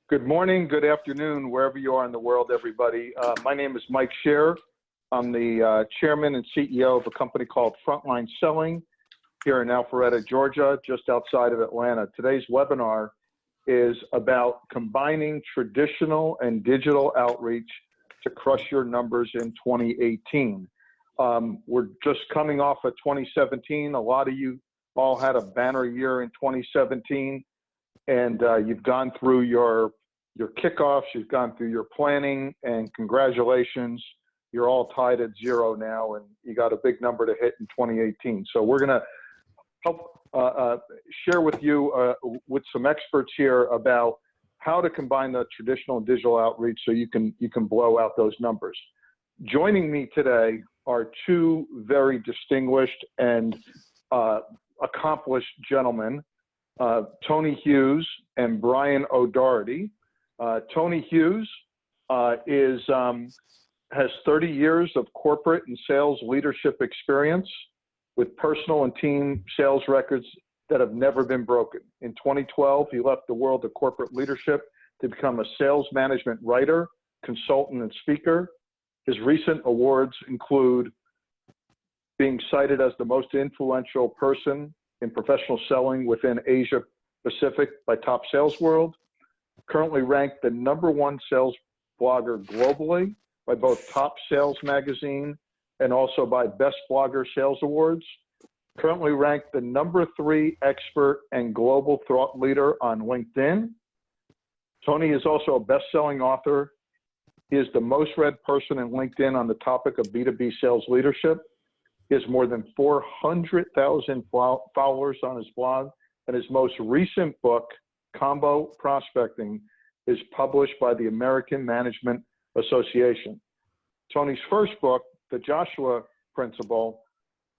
Good morning, good afternoon, wherever you are in the world, everybody. My name is Mike Scher. I'm the chairman and CEO of a company called Frontline Selling here in Alpharetta, Georgia, just outside of Atlanta. Today's webinar is about combining traditional and digital outreach to crush your numbers in 2018. We're just coming off of 2017. A lot of you all had a banner year in 2017, and you've gone through your kickoffs, you've gone through your planning, and congratulations, you're all tied at 0 now, and you got a big number to hit in 2018. So we're gonna help share with you, with some experts here, about how to combine the traditional and digital outreach so you can blow out those numbers. Joining me today are two very distinguished and accomplished gentlemen, Tony Hughes and Brian O'Doherty. Tony Hughes has 30 years of corporate and sales leadership experience with personal and team sales records that have never been broken. In 2012, he left the world of corporate leadership to become a sales management writer, consultant, and speaker. His recent awards include being cited as the most influential person in professional selling within Asia Pacific by Top Sales World, currently ranked the #1 sales blogger globally by both Top Sales Magazine and also by Best Blogger Sales Awards, currently ranked the #3 expert and global thought leader on LinkedIn. Tony is also a best-selling author. He is the most read person in LinkedIn on the topic of B2B sales leadership. He has more than 400,000 followers on his blog, and his most recent book, Combo Prospecting, is published by the American Management Association. Tony's first book, The Joshua Principle,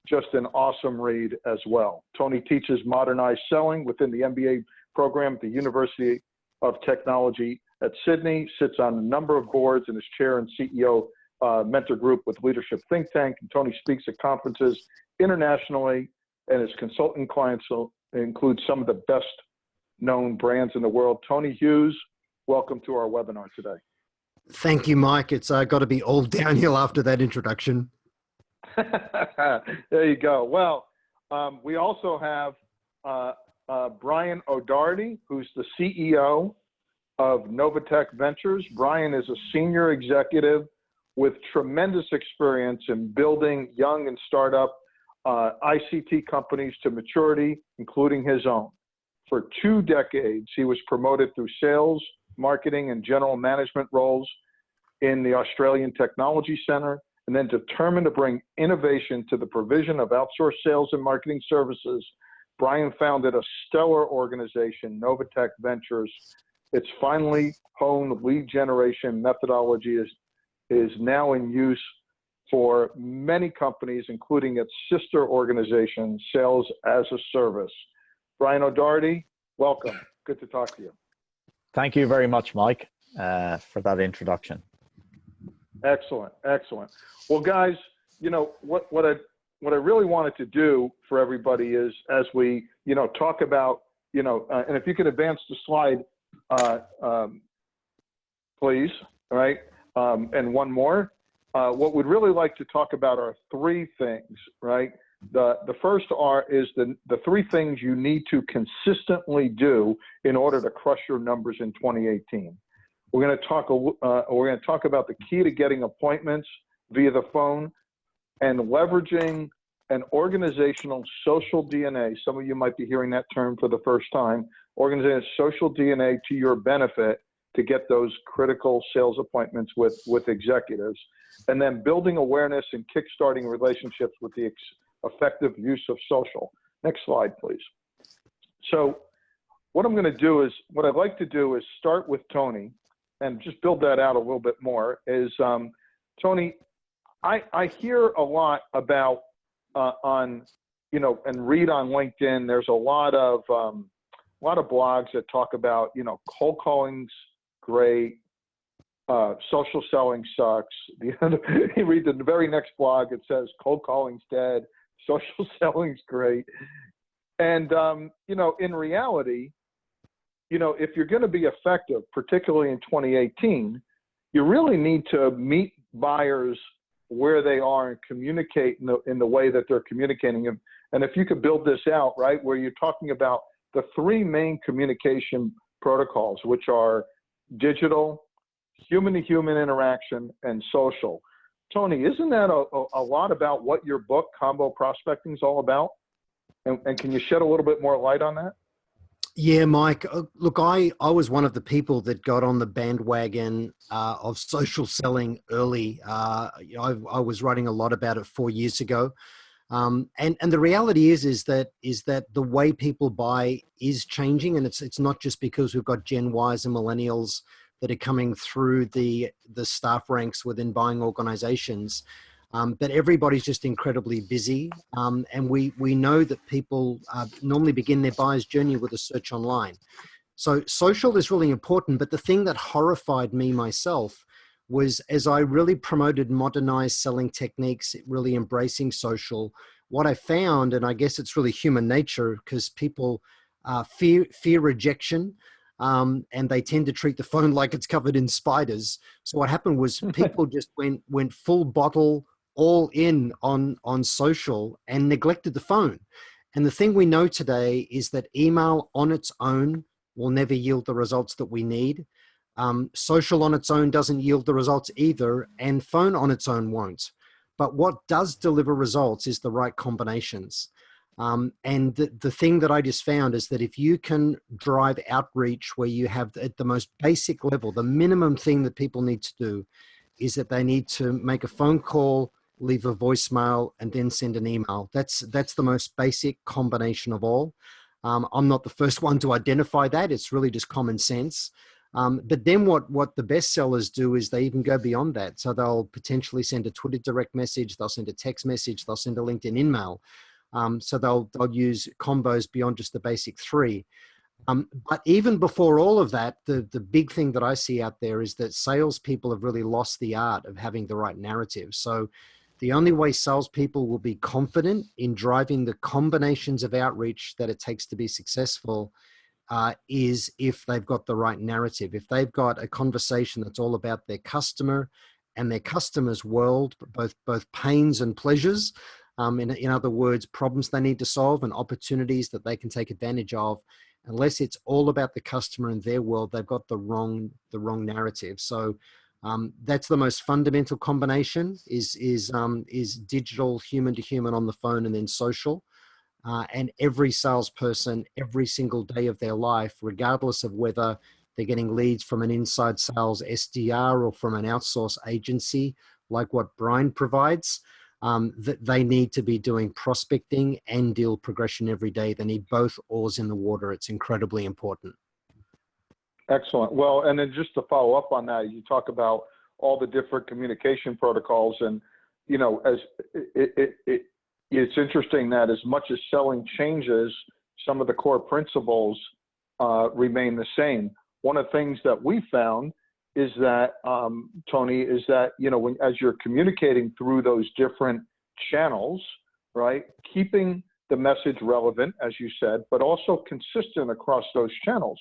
just an awesome read as well. Tony teaches modernized selling within the MBA program at the University of Technology at Sydney, sits on a number of boards, and is chair and CEO mentor group with Leadership Think Tank. And Tony speaks at conferences internationally, and his consulting clients include some of the best known brands in the world. Tony Hughes, welcome to our webinar today. Thank you, Mike. It's got to be all downhill after that introduction. There you go. Well, we also have Brian O'Doherty, who's the CEO of Novatech Ventures. Brian is a senior executive with tremendous experience in building young and startup ICT companies to maturity, including his own. For 2 decades, he was promoted through sales, marketing, and general management roles in the Australian Technology Center, and then determined to bring innovation to the provision of outsourced sales and marketing services. Brian founded a stellar organization, Novatech Ventures. Its finely honed lead generation methodology is now in use for many companies, including its sister organization, Sales as a Service. Brian O'Doherty, welcome. Good to talk to you. Thank you very much, Mike, for that introduction. Excellent, excellent. Well, guys, you know, what I really wanted to do for everybody is, as we, talk about, and if you could advance the slide, please, all right, and one more. What we'd really like to talk about are 3 things, right? The first is the 3 things you need to consistently do in order to crush your numbers in 2018. We're going to talk about the key to getting appointments via the phone and leveraging an organizational social DNA. Some of you might be hearing that term for the first time. Organizational social DNA to your benefit to get those critical sales appointments with executives, and then building awareness and kickstarting relationships with the effective use of social. Next slide, please. So what I'd like to do is start with Tony and just build that out a little bit more. Tony, I hear a lot about and read on LinkedIn. There's a lot of blogs that talk about, cold calling's great, social selling sucks. You read the very next blog, it says cold calling's dead, social selling's great. And, in reality, if you're going to be effective, particularly in 2018, you really need to meet buyers where they are and communicate in the way that they're communicating. And if you could build this out, right, where you're talking about the three main communication protocols, which are digital, human-to-human interaction, and social. Tony, isn't that a lot about what your book, Combo Prospecting, is all about? And can you shed a little bit more light on that? Yeah, Mike. Look, I was one of the people that got on the bandwagon of social selling early. I was writing a lot about it 4 years ago. And the reality is that the way people buy is changing, and it's not just because we've got Gen Ys and millennials that are coming through the staff ranks within buying organizations, but everybody's just incredibly busy, and we know that people normally begin their buyer's journey with a search online. So social is really important, but the thing that horrified me myself was as I really promoted modernized selling techniques, really embracing social, what I found, and I guess it's really human nature because people fear rejection, and they tend to treat the phone like it's covered in spiders. So what happened was people just went full bottle, all in on social and neglected the phone. And the thing we know today is that email on its own will never yield the results that we need. Social on its own doesn't yield the results either, and phone on its own won't. But what does deliver results is the right combinations. And the thing that I just found is that if you can drive outreach where you have at the most basic level, the minimum thing that people need to do is that they need to make a phone call, leave a voicemail, and then send an email. That's the most basic combination of all. I'm not the first one to identify that. It's really just common sense. But then what the best sellers do is they even go beyond that. So they'll potentially send a Twitter direct message, they'll send a text message, they'll send a LinkedIn email. So they'll use combos beyond just the basic three. But even before all of that, the big thing that I see out there is that salespeople have really lost the art of having the right narrative. So the only way salespeople will be confident in driving the combinations of outreach that it takes to be successful is if they've got the right narrative. If they've got a conversation that's all about their customer and their customer's world, both pains and pleasures, in other words, problems they need to solve and opportunities that they can take advantage of. Unless it's all about the customer and their world, they've got the wrong narrative. So that's the most fundamental combination is digital, human to human on the phone, and then social. And every salesperson, every single day of their life, regardless of whether they're getting leads from an inside sales SDR or from an outsourced agency, like what Brian provides, that they need to be doing prospecting and deal progression every day. They need both oars in the water. It's incredibly important. Excellent. Well, and then just to follow up on that, you talk about all the different communication protocols, and as it's interesting that as much as selling changes, some of the core principles remain the same. One of the things that we found is that, Tony, is that, as you're communicating through those different channels, right, keeping the message relevant, as you said, but also consistent across those channels.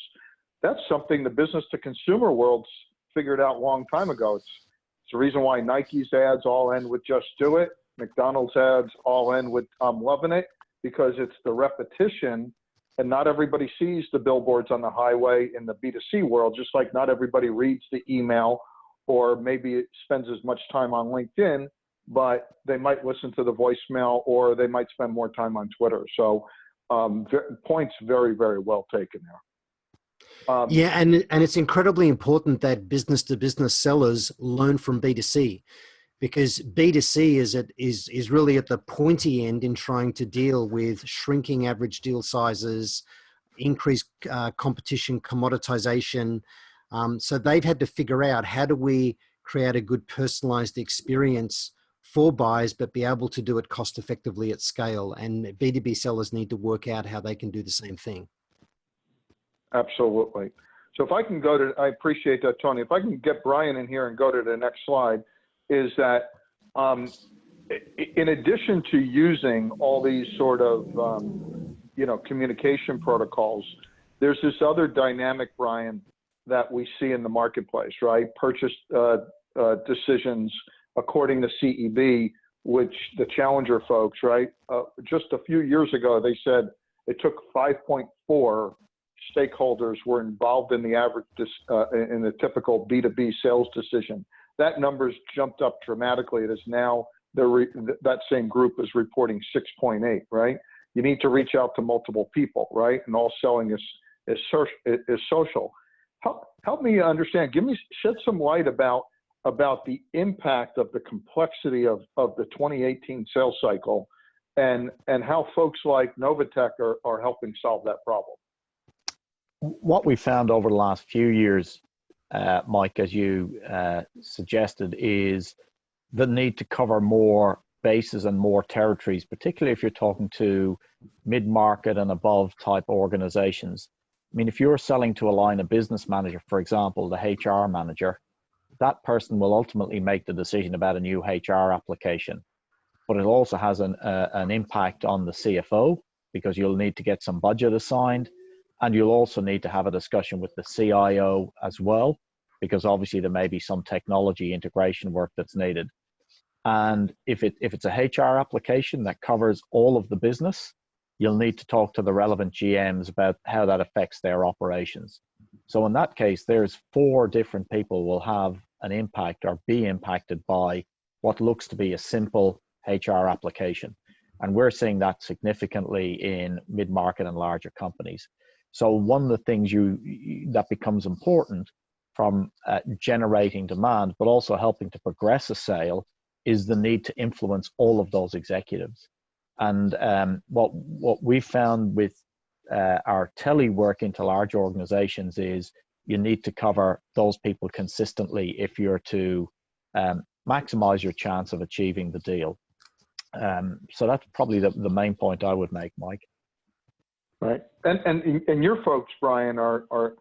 That's something the business to consumer world's figured out a long time ago. It's the reason why Nike's ads all end with "just do it." McDonald's ads all end with "I'm loving it," because it's the repetition. And not everybody sees the billboards on the highway in the B2C world, just like not everybody reads the email or maybe it spends as much time on LinkedIn, but they might listen to the voicemail or they might spend more time on Twitter. So points very, very well taken there. Yeah, and it's incredibly important that business to business sellers learn from B2C. Because B2C is really at the pointy end in trying to deal with shrinking average deal sizes, increased competition, commoditization. So they've had to figure out, how do we create a good personalized experience for buyers, but be able to do it cost effectively at scale. And B2B sellers need to work out how they can do the same thing. Absolutely. So if I can go to, I appreciate that, Tony. If I can get Brian in here and go to the next slide, is that in addition to using all these sort of, communication protocols, there's this other dynamic, Brian, that we see in the marketplace, right? Purchase decisions according to CEB, which the challenger folks, right? Just a few years ago, they said it took 5.4 stakeholders were involved in the average, in the typical B2B sales decision. That number's jumped up dramatically. It is now, that same group is reporting 6.8, right? You need to reach out to multiple people, right? And all selling is social. Help me understand, shed some light about the impact of the complexity of the 2018 sales cycle and how folks like Novatech are helping solve that problem. What we found over the last few years, Mike, as you suggested, is the need to cover more bases and more territories, particularly if you're talking to mid-market and above type organizations. I mean, if you're selling to a line of business manager, for example, the HR manager, that person will ultimately make the decision about a new HR application. But it also has an impact on the CFO, because you'll need to get some budget assigned, and you'll also need to have a discussion with the CIO as well, because obviously there may be some technology integration work that's needed. And if it's a HR application that covers all of the business, you'll need to talk to the relevant GMs about how that affects their operations. So in that case, there's 4 different people will have an impact or be impacted by what looks to be a simple HR application. And we're seeing that significantly in mid-market and larger companies. So one of the things that becomes important from generating demand, but also helping to progress a sale, is the need to influence all of those executives. And what we found with our telework into large organizations is you need to cover those people consistently if you're to maximize your chance of achieving the deal. So that's probably the main point I would make, Mike. Right, and your folks, Brian, are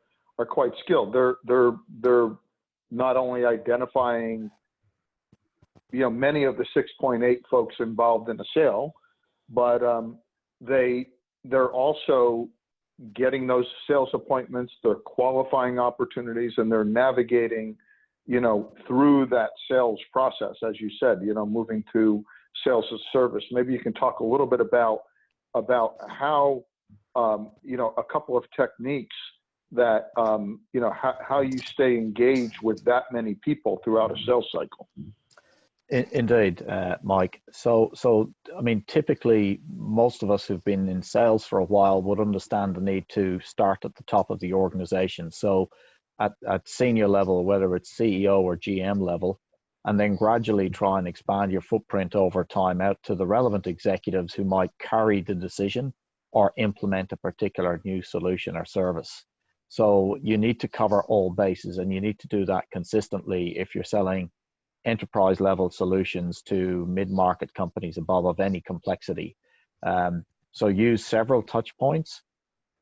quite skilled. They're not only identifying, many of the 6.8 folks involved in a sale, but they're also getting those sales appointments, they're qualifying opportunities, and they're navigating, through that sales process, as you said, moving to sales as service. Maybe you can talk a little bit about how, a couple of techniques that, how you stay engaged with that many people throughout a sales cycle. Indeed, Mike. So I mean, typically, most of us who've been in sales for a while would understand the need to start at the top of the organization. So at senior level, whether it's CEO or GM level, and then gradually try and expand your footprint over time out to the relevant executives who might carry the decision or implement a particular new solution or service. So you need to cover all bases, and you need to do that consistently if you're selling enterprise level solutions to mid-market companies above of any complexity. So use several touch points.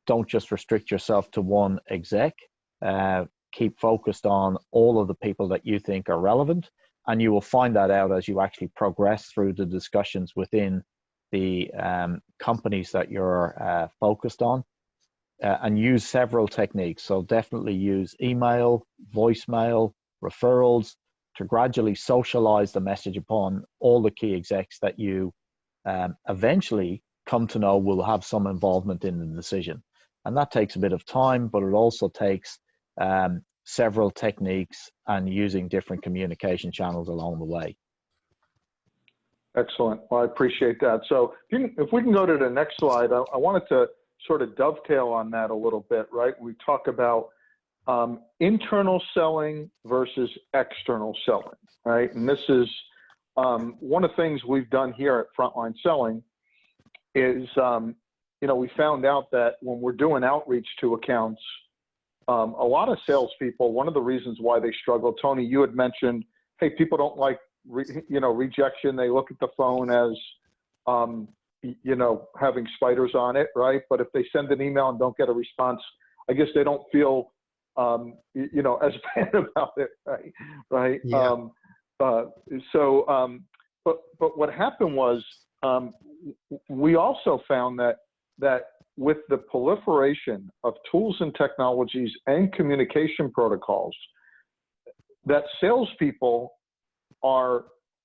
Don't just restrict yourself to one exec. Keep focused on all of the people that you think are relevant, and you will find that out as you actually progress through the discussions within the companies that you're focused on, and use several techniques. So definitely use email, voicemail, referrals, to gradually socialize the message upon all the key execs that you eventually come to know will have some involvement in the decision. And that takes a bit of time, but it also takes several techniques and using different communication channels along the way. Excellent. Well, I appreciate that. So if we can go to the next slide, I wanted to sort of dovetail on that a little bit, right? We talk about internal selling versus external selling, right? And this is one of the things we've done here at Frontline Selling is, we found out that when we're doing outreach to accounts, a lot of salespeople, one of the reasons why they struggle, Tony, you had mentioned, hey, people don't like, rejection. They look at the phone as, having spiders on it, right? But if they send an email and don't get a response, I guess they don't feel as bad about it, right? Yeah. But what happened was, we also found that with the proliferation of tools and technologies and communication protocols, that salespeople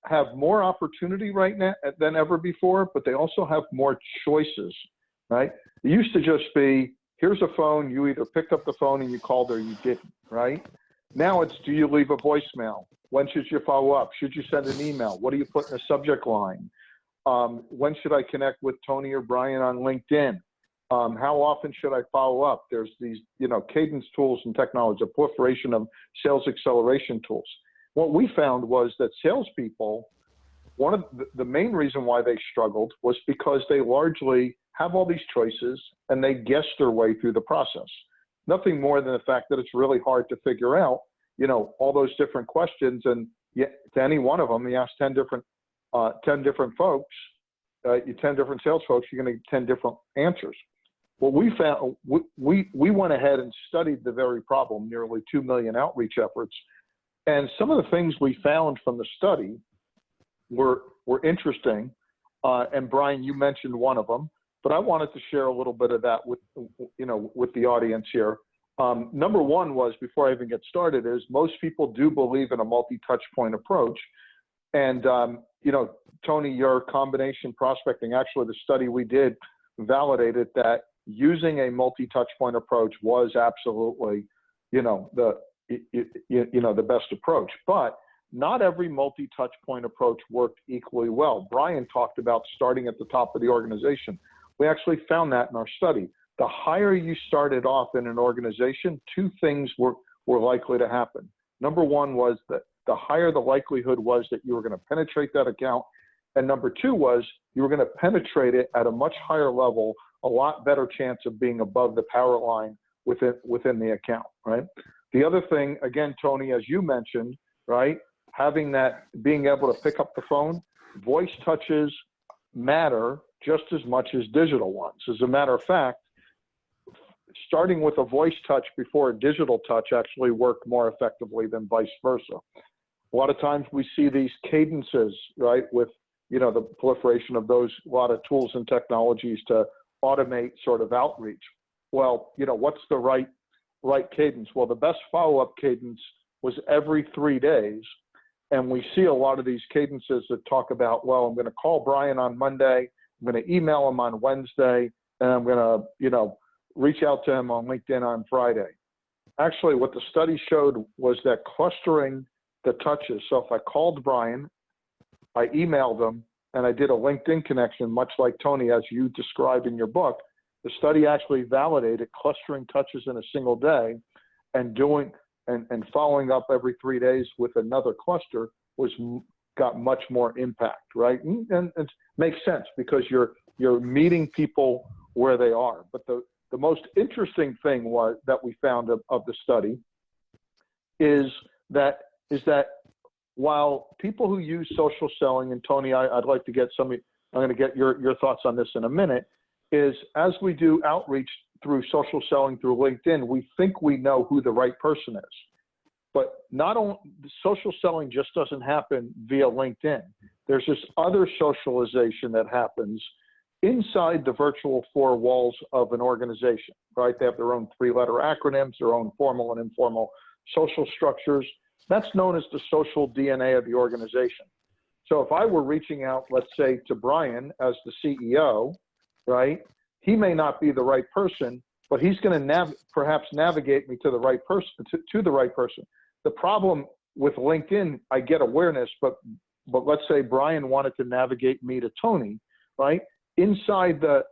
have more opportunity right now than ever before, but they also have more choices, right? It used to just be, here's a phone, you either picked up the phone and you called or you didn't, right? Now it's, do you leave a voicemail? When should you follow up? Should you send an email? What do you put in the subject line? When should I connect with Tony or Brian on LinkedIn? How often should I follow up? There's these, cadence tools and technology, a proliferation of sales acceleration tools. What we found was that salespeople, one of the main reason why they struggled was because they largely have all these choices and they guess their way through the process. Nothing more than the fact that it's really hard to figure out, all those different questions. And yet, to any one of them, you ask 10 different folks, 10 different sales folks, you're going to get 10 different answers. What we found, we went ahead and studied the very problem, nearly 2 million outreach efforts. And some of the things we found from the study were interesting. And Brian, you mentioned one of them, but I wanted to share a little bit of that with the audience here. Number one was, before I even get started, is most people do believe in a multi-touch point approach. And, Tony, your combination prospecting, actually the study we did validated that using a multi-touch point approach was absolutely, the best approach. But not every multi-touch point approach worked equally well. Brian talked about starting at the top of the organization. We actually found that in our study. The higher you started off in an organization, two things were likely to happen. Number one was that the higher the likelihood was that you were going to penetrate that account. And number two was you were going to penetrate it at a much higher level, a lot better chance of being above the power line within the account, right? The other thing, again, Tony, as you mentioned, right, having that, being able to pick up the phone, voice touches matter just as much as digital ones. As a matter of fact, starting with a voice touch before a digital touch actually worked more effectively than vice versa. A lot of times we see these cadences, right, with, the proliferation of those, a lot of tools and technologies to automate sort of outreach. Well, what's the right cadence? Well, the best follow-up cadence was every 3 days. And we see a lot of these cadences that talk about, well, I'm going to call Brian on Monday, I'm going to email him on Wednesday, and I'm going to, reach out to him on LinkedIn on Friday. Actually, what the study showed was that clustering the touches. So if I called Brian, I emailed him, and I did a LinkedIn connection, much like Tony, as you described in your book, the study actually validated clustering touches in a single day and following up every 3 days with another cluster got much more impact, right? And it makes sense because you're meeting people where they are. But the most interesting thing that we found of the study is that while people who use social selling, and Tony, I'd like to get I'm going to get your thoughts on this in a minute, is as we do outreach through social selling through LinkedIn, we think we know who the right person is. But not only social selling just doesn't happen via LinkedIn. There's this other socialization that happens inside the virtual four walls of an organization, right? They have their own 3-letter acronyms, their own formal and informal social structures. That's known as the social DNA of the organization. So if I were reaching out, let's say, to Brian as the CEO, right? He may not be the right person, but he's going to perhaps navigate me to the right person. To the right person. The problem with LinkedIn, I get awareness, but let's say Brian wanted to navigate me to Tony, right? Inside the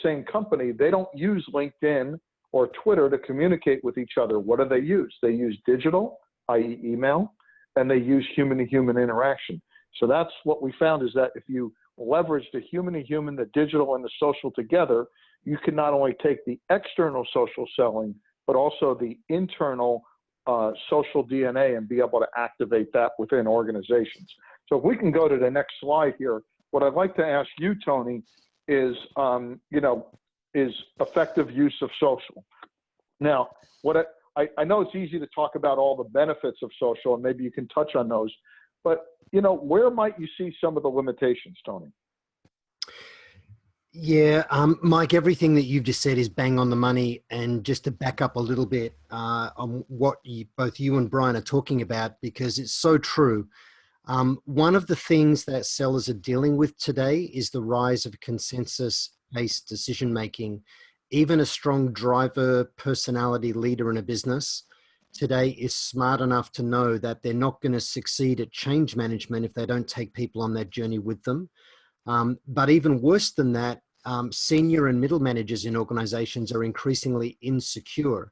same company, they don't use LinkedIn or Twitter to communicate with each other. What do they use? They use digital, i.e. email, and they use human-to-human interaction. So that's what we found, is that if you leverage the human-to-human, the digital, and the social together, you can not only take the external social selling, but also the internal social DNA and be able to activate that within organizations. So if we can go to the next slide here, what I'd like to ask you, Tony, is effective use of social. Now, I know it's easy to talk about all the benefits of social, and maybe you can touch on those, but where might you see some of the limitations, Tony? Yeah, Mike, everything that you've just said is bang on the money. And just to back up a little bit on what both you and Brian are talking about, because it's so true. One of the things that sellers are dealing with today is the rise of consensus-based decision making. Even a strong driver, personality leader in a business today is smart enough to know that they're not going to succeed at change management if they don't take people on that journey with them. But even worse than that, senior and middle managers in organizations are increasingly insecure.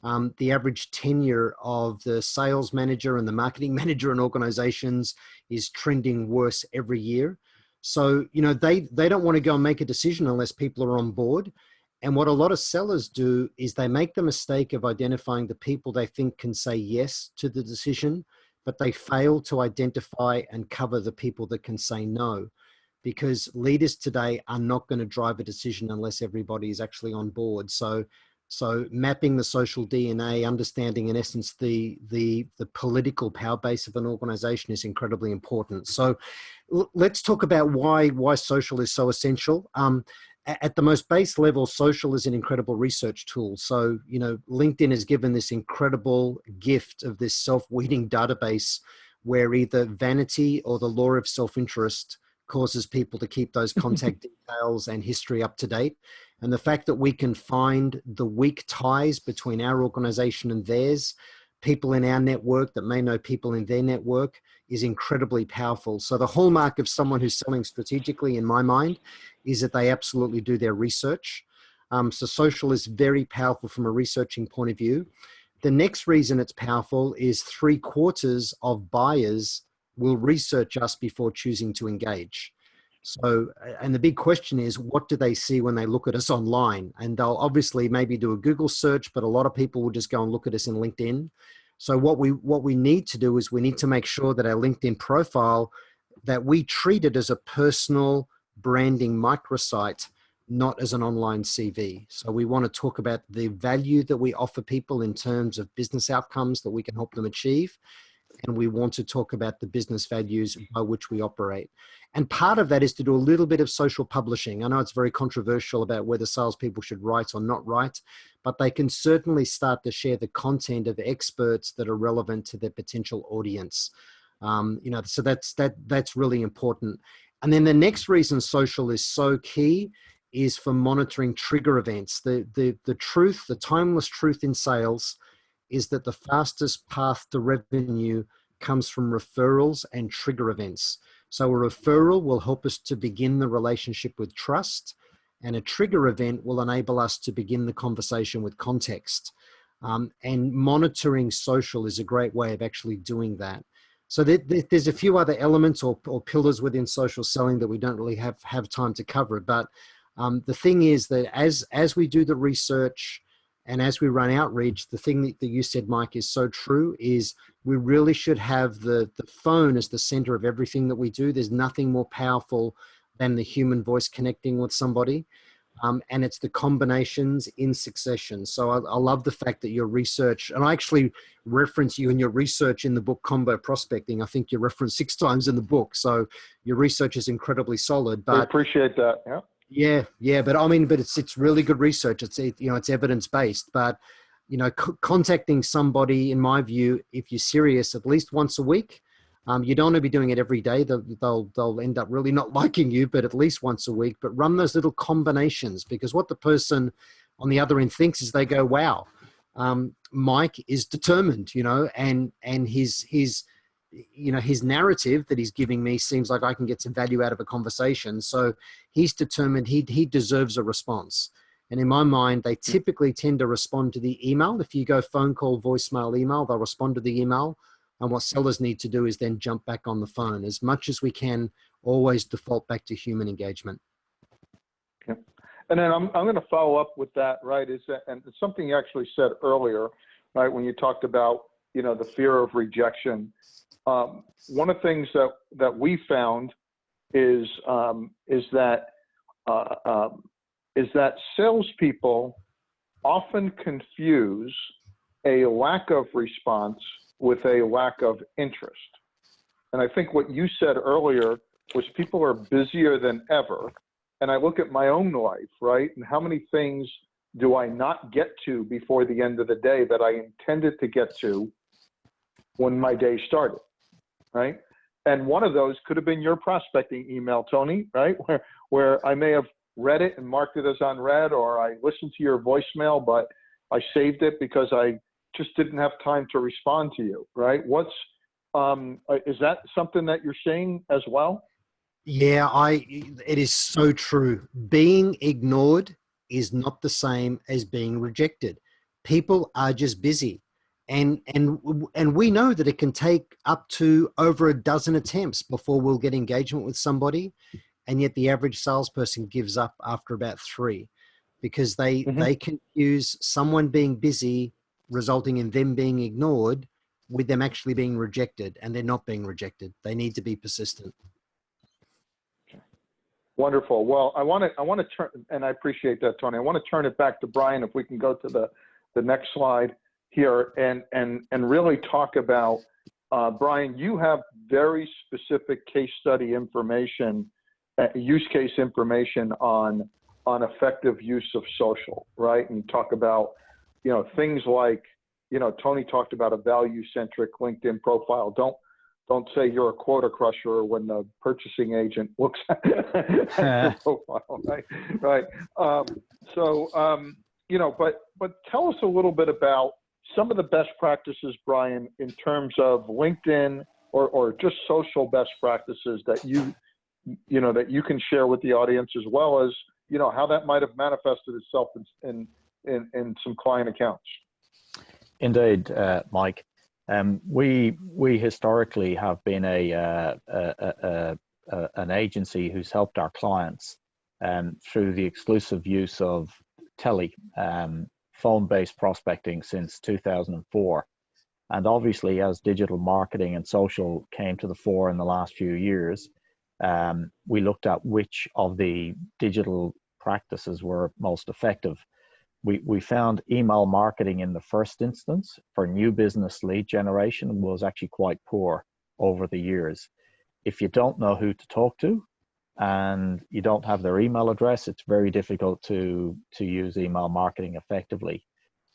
The average tenure of the sales manager and the marketing manager in organizations is trending worse every year. So, they don't want to go and make a decision unless people are on board. And what a lot of sellers do is they make the mistake of identifying the people they think can say yes to the decision, but they fail to identify and cover the people that can say no, because leaders today are not going to drive a decision unless everybody is actually on board. So mapping the social DNA, understanding in essence the political power base of an organization is incredibly important. So let's talk about why social is so essential. At the most base level, social is an incredible research tool. So, LinkedIn has given this incredible gift of this self-weeding database where either vanity or the law of self-interest causes people to keep those contact details and history up to date. And the fact that we can find the weak ties between our organization and theirs, people in our network that may know people in their network, is incredibly powerful. So the hallmark of someone who's selling strategically, in my mind, is that they absolutely do their research. So social is very powerful from a researching point of view. The next reason it's powerful is 3/4 of buyers will research us before choosing to engage. So, and the big question is, what do they see when they look at us online? And they'll obviously maybe do a Google search, but a lot of people will just go and look at us in LinkedIn. So what we need to do is we need to make sure that our LinkedIn profile, that we treat it as a personal branding microsite, not as an online CV. So we want to talk about the value that we offer people in terms of business outcomes that we can help them achieve. And we want to talk about the business values by which we operate. And part of that is to do a little bit of social publishing. I know it's very controversial about whether salespeople should write or not write, but they can certainly start to share the content of experts that are relevant to their potential audience. So that's really important. And then the next reason social is so key is for monitoring trigger events. The truth, the timeless truth in sales is that the fastest path to revenue comes from referrals and trigger events. So a referral will help us to begin the relationship with trust, and a trigger event will enable us to begin the conversation with context. And monitoring social is a great way of actually doing that. So there's a few other elements or pillars within social selling that we don't really have time to cover. But the thing is that as we do the research, and as we run outreach, the thing that you said, Mike, is so true, is we really should have the phone as the center of everything that we do. There's nothing more powerful than the human voice connecting with somebody. And it's the combinations in succession. So I love the fact that your research, and I actually reference you in your research in the book Combo Prospecting. I think you referenced 6 times in the book. So your research is incredibly solid. But I appreciate that. Yeah. Yeah, but it's really good research. It's evidence based. But contacting somebody, in my view, if you're serious, at least once a week. You don't want to be doing it every day. They'll end up really not liking you, but at least once a week. But run those little combinations, because what the person on the other end thinks is they go, "Wow, Mike is determined," and his narrative that he's giving me seems like I can get some value out of a conversation. So he's determined he deserves a response. And in my mind, they typically tend to respond to the email. If you go phone call, voicemail, email, they'll respond to the email. And what sellers need to do is then jump back on the phone. As much as we can, always default back to human engagement. Yeah. And then I'm going to follow up with that, right? And it's something you actually said earlier, right? When you talked about, the fear of rejection. One of the things that we found is that salespeople often confuse a lack of response with a lack of interest. And I think what you said earlier was people are busier than ever, and I look at my own life, right? And how many things do I not get to before the end of the day that I intended to get to when my day started, right? And one of those could have been your prospecting email, Tony, right? Where I may have read it and marked it as unread, or I listened to your voicemail, but I saved it because I just didn't have time to respond to you, right? Is that something that you're seeing as well? Yeah, it is so true. Being ignored is not the same as being rejected. People are just busy. And we know that it can take up to over a dozen attempts before we'll get engagement with somebody. And yet the average salesperson gives up after about 3 because they confuse someone being busy resulting in them being ignored with them actually being rejected, and they're not being rejected. They need to be persistent. Wonderful. Well, I want to turn, and I appreciate that, Tony. I want to turn it back to Brian, if we can go to the next slide here, and really talk about, Brian, you have very specific case study information, use case information on effective use of social, right? And talk about, things like, Tony talked about a value-centric LinkedIn profile. Don't say you're a quota crusher when the purchasing agent looks at your profile, right? Right. But tell us a little bit about some of the best practices, Brian, in terms of LinkedIn or just social best practices that that you can share with the audience, as well as how that might have manifested itself in some client accounts. Indeed, Mike. We historically have been an agency who's helped our clients through the exclusive use of phone-based prospecting since 2004. And obviously, as digital marketing and social came to the fore in the last few years, we looked at which of the digital practices were most effective. We found email marketing in the first instance for new business lead generation was actually quite poor over the years. If you don't know who to talk to and you don't have their email address, it's very difficult to use email marketing effectively.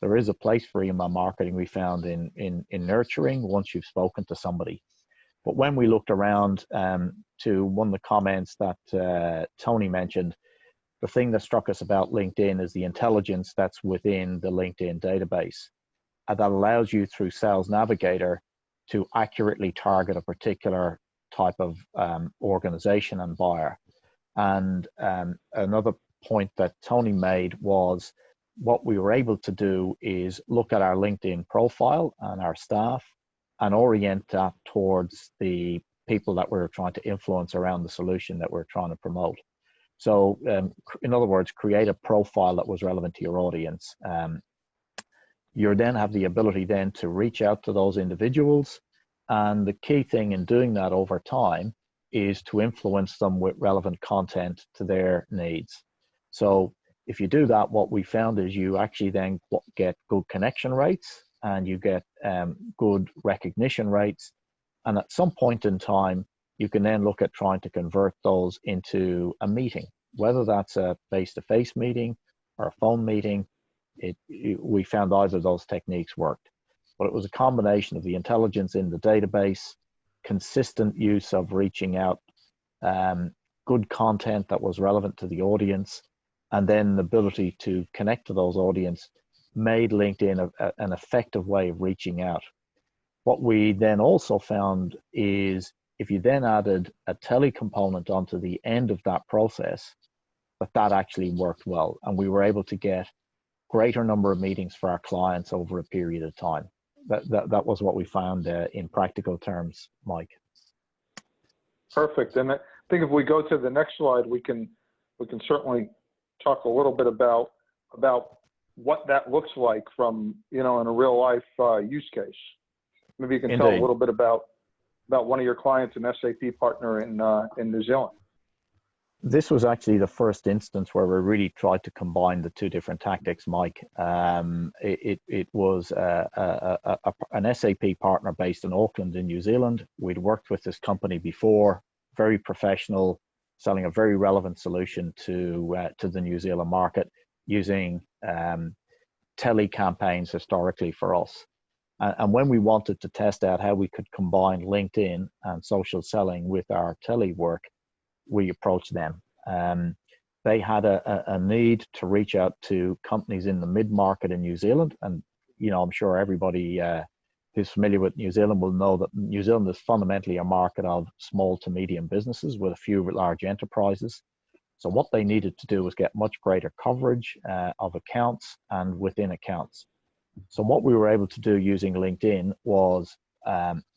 There is a place for email marketing, we found, in nurturing once you've spoken to somebody. But when we looked around to one of the comments that Tony mentioned, the thing that struck us about LinkedIn is the intelligence that's within the LinkedIn database. And that allows you through Sales Navigator to accurately target a particular type of organization and buyer. And another point that Tony made was what we were able to do is look at our LinkedIn profile and our staff and orient that towards the people that we're trying to influence around the solution that we're trying to promote. So in other words, create a profile that was relevant to your audience. You then have the ability then to reach out to those individuals. And the key thing in doing that over time is to influence them with relevant content to their needs. So if you do that, what we found is you actually then get good connection rates and you get good recognition rates. And at some point in time, you can then look at trying to convert those into a meeting, whether that's a face-to-face meeting or a phone meeting. We found either of those techniques worked, but it was a combination of the intelligence in the database, consistent use of reaching out, good content that was relevant to the audience, and then the ability to connect to those audience made LinkedIn an effective way of reaching out. What we then also found is if you then added a tele component onto the end of that process, that actually worked well. And we were able to get greater number of meetings for our clients over a period of time. That was what we found in practical terms, Mike. Perfect. And I think if we go to the next slide, we can certainly talk a little bit about what that looks like from, in a real life use case. Maybe you can tell a little bit about one of your clients, an SAP partner in New Zealand. This was actually the first instance where we really tried to combine the two different tactics, Mike. It was an SAP partner based in Auckland in New Zealand. We'd worked with this company before, very professional, selling a very relevant solution to the New Zealand market using tele campaigns historically for us. And when we wanted to test out how we could combine LinkedIn and social selling with our tele work, we approached them. They had a need to reach out to companies in the mid-market in New Zealand. And, you know, I'm sure everybody who's familiar with New Zealand will know that New Zealand is fundamentally a market of small to medium businesses with a few large enterprises. So what they needed to do was get much greater coverage of accounts and within accounts. So what we were able to do using LinkedIn was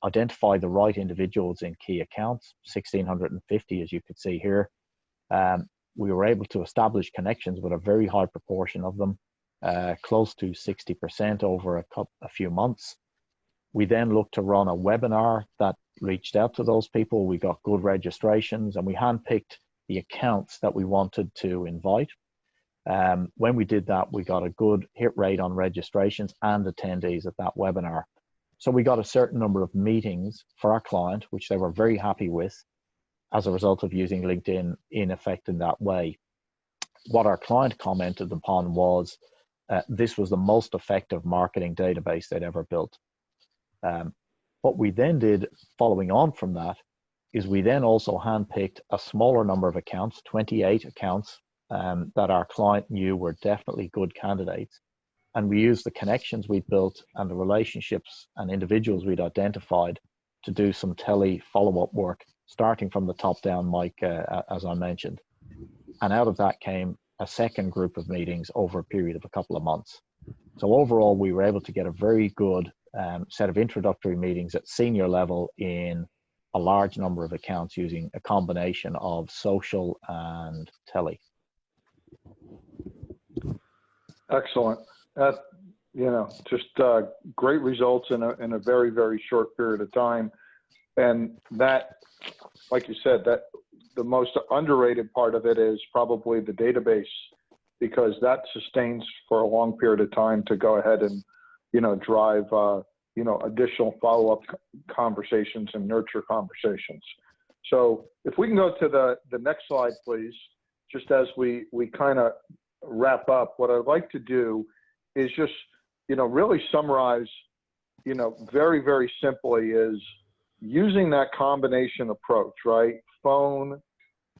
identify the right individuals in key accounts, 1,650 as you could see here. We were able to establish connections with a very high proportion of them, close to 60% over a few months. We then looked to run a webinar that reached out to those people. We got good registrations and we handpicked the accounts that we wanted to invite. When we did that, we got a good hit rate on registrations and attendees at that webinar. So we got a certain number of meetings for our client, which they were very happy with as a result of using LinkedIn in effect in that way. What our client commented upon was this was the most effective marketing database they'd ever built. What we then did following on from that is we then also handpicked a smaller number of accounts, 28 accounts, that our client knew were definitely good candidates. And we used the connections we'd built and the relationships and individuals we'd identified to do some tele follow-up work, starting from the top down, Mike, as I mentioned. And out of that came a second group of meetings over a period of a couple of months. So overall, we were able to get a very good set of introductory meetings at senior level in a large number of accounts using a combination of social and tele. Excellent. Just great results in a very, very short period of time. And that, like you said, that the most underrated part of it is probably the database, because that sustains for a long period of time to go ahead and, drive, additional follow-up conversations and nurture conversations. So if we can go to the next slide, please, just as we kind of wrap up, what I'd like to do is just, really summarize, very, very simply is using that combination approach, right? Phone,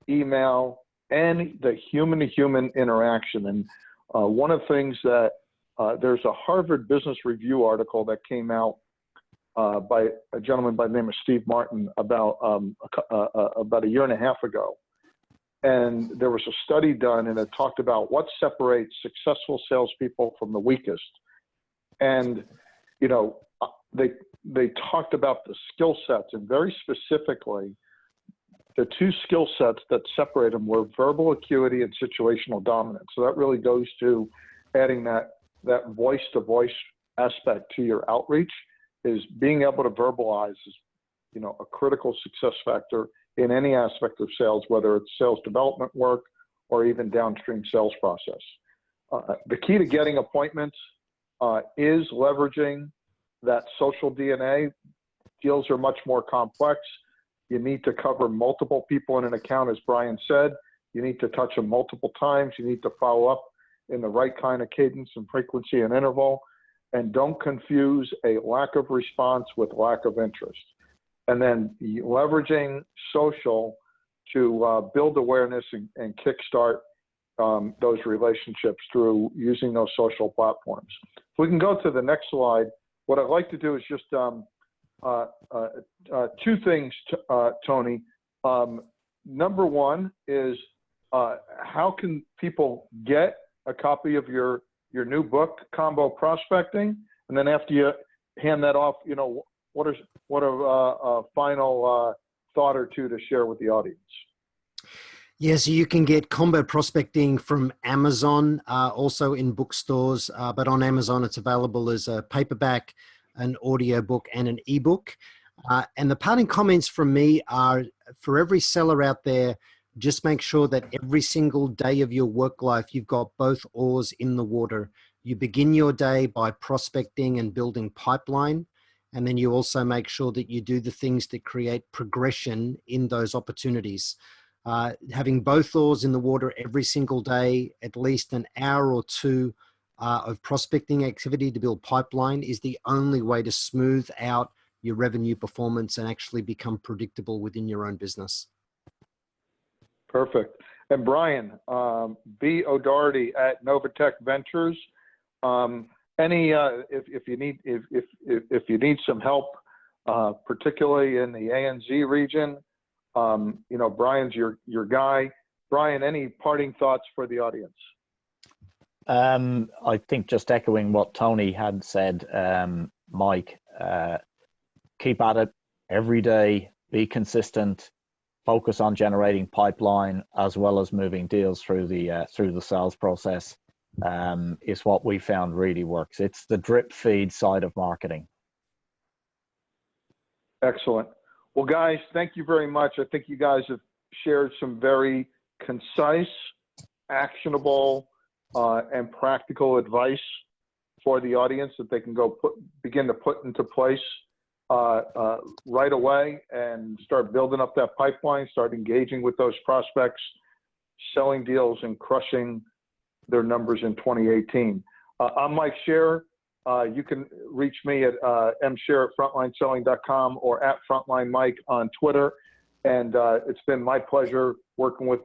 email, and the human-to-human interaction. And one of the things that there's a Harvard Business Review article that came out by a gentleman by the name of Steve Martin about a year and a half ago. And there was a study done, and it talked about what separates successful salespeople from the weakest. And, they talked about the skill sets, and very specifically, the two skill sets that separate them were verbal acuity and situational dominance. So that really goes to adding that voice-to-voice aspect to your outreach. Is being able to verbalize is, a critical success factor in any aspect of sales, whether it's sales development work or even downstream sales process. The key to getting appointments is leveraging that social DNA. Deals are much more complex. You need to cover multiple people in an account, as Brian said. You need to touch them multiple times. You need to follow up in the right kind of cadence and frequency and interval. And don't confuse a lack of response with lack of interest. And then leveraging social to build awareness and kickstart those relationships through using those social platforms. If we can go to the next slide, what I'd like to do is just two things, Tony. Number one is how can people get a copy of your new book, Combo Prospecting? And then after you hand that off, what a final thought or two to share with the audience? Yeah, so you can get Combo Prospecting from Amazon, also in bookstores, but on Amazon it's available as a paperback, an audiobook, and an ebook. And the parting comments from me are, for every seller out there, just make sure that every single day of your work life, you've got both oars in the water. You begin your day by prospecting and building pipeline. And then you also make sure that you do the things that create progression in those opportunities. Having both oars in the water every single day, at least an hour or two of prospecting activity to build pipeline is the only way to smooth out your revenue performance and actually become predictable within your own business. Perfect. And Brian, B. O'Doherty at Novatech Ventures. If you need some help, particularly in the ANZ region, Brian's your guy. Brian, any parting thoughts for the audience? I think just echoing what Tony had said, Mike, keep at it every day, be consistent, focus on generating pipeline as well as moving deals through the sales process. Is what we found really works. It's the drip feed side of marketing. Excellent. Well, guys, thank you very much. I think you guys have shared some very concise, actionable, and practical advice for the audience that they can begin to put into place right away and start building up that pipeline, start engaging with those prospects, selling deals, and crushing their numbers in 2018. I'm Mike Scher. You can reach me at mscher@frontlineselling.com or at frontlinemike on Twitter. And it's been my pleasure working with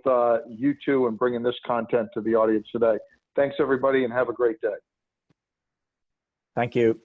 you two and bringing this content to the audience today. Thanks, everybody, and have a great day. Thank you.